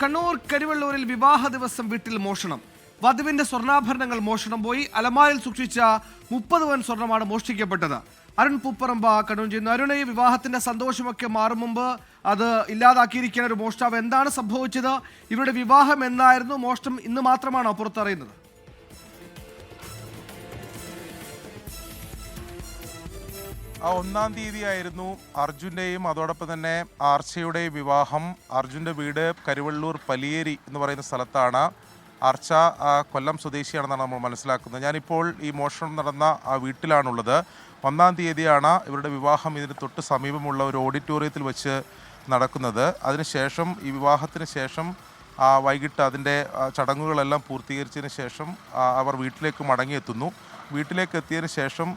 കണ്ണൂർ കരിവള്ളൂരിൽ വിവാഹ ദിവസം വീട്ടിൽ മോഷണം. വധുവിന്റെ സ്വർണ്ണാഭരണങ്ങൾ മോഷണം പോയി. അലമാരിൽ സൂക്ഷിച്ച 30 പവൻ സ്വർണ്ണമാണ് മോഷ്ടിക്കപ്പെട്ടത്. അരുൺ പൂപ്പറമ്പ കണ്ണൂർ ചെയ്യുന്നു. അരുൺ, ഈ വിവാഹത്തിന്റെ സന്തോഷമൊക്കെ മാറും മുമ്പ് അത് ഇല്ലാതാക്കിയിരിക്കുന്ന ഒരു മോഷ്ടാവ്, എന്താണ് സംഭവിച്ചത്? ഇവരുടെ വിവാഹം എന്നായിരുന്നു? മോഷണം ഇന്ന് മാത്രമാണോ പുറത്തറിയുന്നത്? ഒന്നാം തീയതിയായിരുന്നു അർജുൻ്റെയും അതോടൊപ്പം തന്നെ ആർച്ചയുടെയും വിവാഹം. അർജുൻ്റെ വീട് കരുവള്ളൂർ പലിയേരി എന്ന് പറയുന്ന സ്ഥലത്താണ്. ആർച്ച കൊല്ലം സ്വദേശിയാണെന്നാണ് നമ്മൾ മനസ്സിലാക്കുന്നത്. ഞാനിപ്പോൾ ഈ മോഷണം നടന്ന ആ വീട്ടിലാണുള്ളത്. ഒന്നാം തീയതിയാണ് ഇവരുടെ വിവാഹം ഇതിന് തൊട്ട് സമീപമുള്ള ഒരു ഓഡിറ്റോറിയത്തിൽ വെച്ച് നടക്കുന്നത്. അതിനുശേഷം ഈ വിവാഹത്തിന് ശേഷം വൈകിട്ട് അതിൻ്റെ ചടങ്ങുകളെല്ലാം പൂർത്തീകരിച്ചതിന് ശേഷം അവർ വീട്ടിലേക്ക് മടങ്ങിയെത്തുന്നു. വീട്ടിലേക്ക് എത്തിയതിന് ശേഷം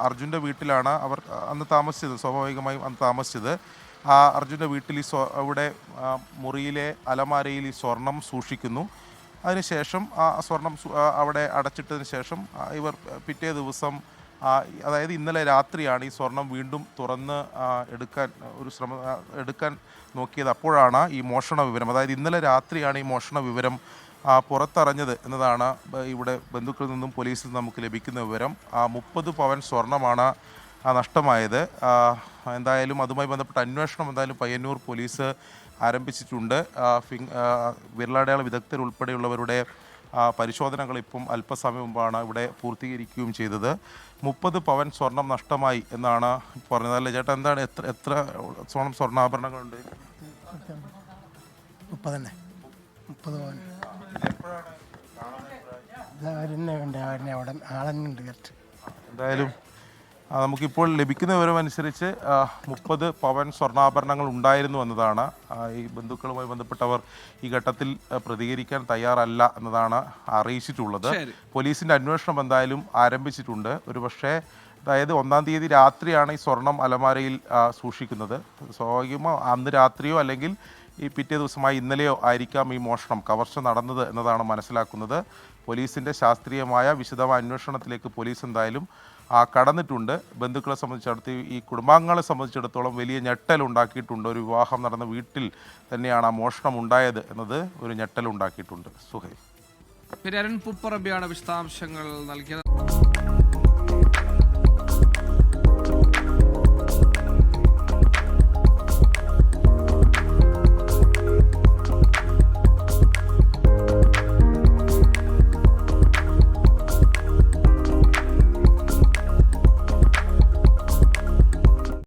അർജുൻ്റെ വീട്ടിലാണ് അവർ അന്ന് താമസിച്ചത്. സ്വാഭാവികമായും അന്ന് താമസിച്ചത് അർജുൻ്റെ വീട്ടിൽ അവിടെ മുറിയിലെ അലമാരയിൽ ഈ സ്വർണം സൂക്ഷിക്കുന്നു. അതിനുശേഷം ആ സ്വർണം അവിടെ അടച്ചിട്ടതിന് ശേഷം ഇവർ പിറ്റേ ദിവസം, അതായത് ഇന്നലെ രാത്രിയാണ് ഈ സ്വർണം വീണ്ടും തുറന്ന് എടുക്കാൻ നോക്കിയത്. അപ്പോഴാണ് ഈ മോഷണ വിവരം, അതായത് ഇന്നലെ രാത്രിയാണ് ഈ മോഷണ വിവരം പുറത്തറിഞ്ഞത് എന്നതാണ് ഇവിടെ ബന്ധുക്കളിൽ നിന്നും പോലീസിൽ നിന്നും നമുക്ക് ലഭിക്കുന്ന വിവരം. 30 പവൻ സ്വർണ്ണമാണ് നഷ്ടമായത്. എന്തായാലും അതുമായി ബന്ധപ്പെട്ട അന്വേഷണം എന്തായാലും പയ്യന്നൂർ പോലീസ് ആരംഭിച്ചിട്ടുണ്ട്. വിരലടയാള വിദഗ്ധർ ഉൾപ്പെടെയുള്ളവരുടെ പരിശോധനകൾ ഇപ്പം അല്പസമയം മുമ്പാണ് ഇവിടെ പൂർത്തീകരിക്കുകയും ചെയ്തത്. 30 പവൻ സ്വർണം നഷ്ടമായി എന്നാണ് പറഞ്ഞത്. അല്ലേ ചേട്ടാ, എന്താണ് എത്ര സ്വർണ്ണാഭരണങ്ങളുണ്ട്? 30 പവൻ. എന്തായാലും നമുക്കിപ്പോൾ ലഭിക്കുന്ന വിവരം അനുസരിച്ച് 30 പവൻ സ്വർണ്ണാഭരണങ്ങൾ ഉണ്ടായിരുന്നു എന്നതാണ്. ഈ ബന്ധുക്കളുമായി ബന്ധപ്പെട്ടവർ ഈ ഘട്ടത്തിൽ പ്രതികരിക്കാൻ തയ്യാറല്ല എന്നതാണ് അറിയിച്ചിട്ടുള്ളത്. പോലീസിന്റെ അന്വേഷണം എന്തായാലും ആരംഭിച്ചിട്ടുണ്ട്. ഒരുപക്ഷെ അതായത് ഒന്നാം തീയതി രാത്രിയാണ് ഈ സ്വർണം അലമാരയിൽ സൂക്ഷിക്കുന്നത്. സ്വാഭാവികമോ അന്ന് രാത്രിയോ അല്ലെങ്കിൽ ഈ പിറ്റേ ദിവസമായി ഇന്നലെയോ ആയിരിക്കാം ഈ മോഷണം, കവർച്ച നടന്നത് എന്നതാണ് മനസ്സിലാക്കുന്നത്. പോലീസിൻ്റെ ശാസ്ത്രീയമായ വിശദമായ അന്വേഷണത്തിലേക്ക് പോലീസ് എന്തായാലും കടന്നിട്ടുണ്ട്. ബന്ധുക്കളെ സംബന്ധിച്ചിടത്തോളം, ഈ കുടുംബാംഗങ്ങളെ സംബന്ധിച്ചിടത്തോളം വലിയ ഞെട്ടലുണ്ടാക്കിയിട്ടുണ്ട്. ഒരു വിവാഹം നടന്ന വീട്ടിൽ തന്നെയാണ് ആ മോഷണം ഉണ്ടായത് എന്നത് ഒരു ഞെട്ടലുണ്ടാക്കിയിട്ടുണ്ട്. സുഹൈൽ. അരുൺ പൂപ്പറമ്പയാണ് വിശദാംശങ്ങൾ നൽകിയത്.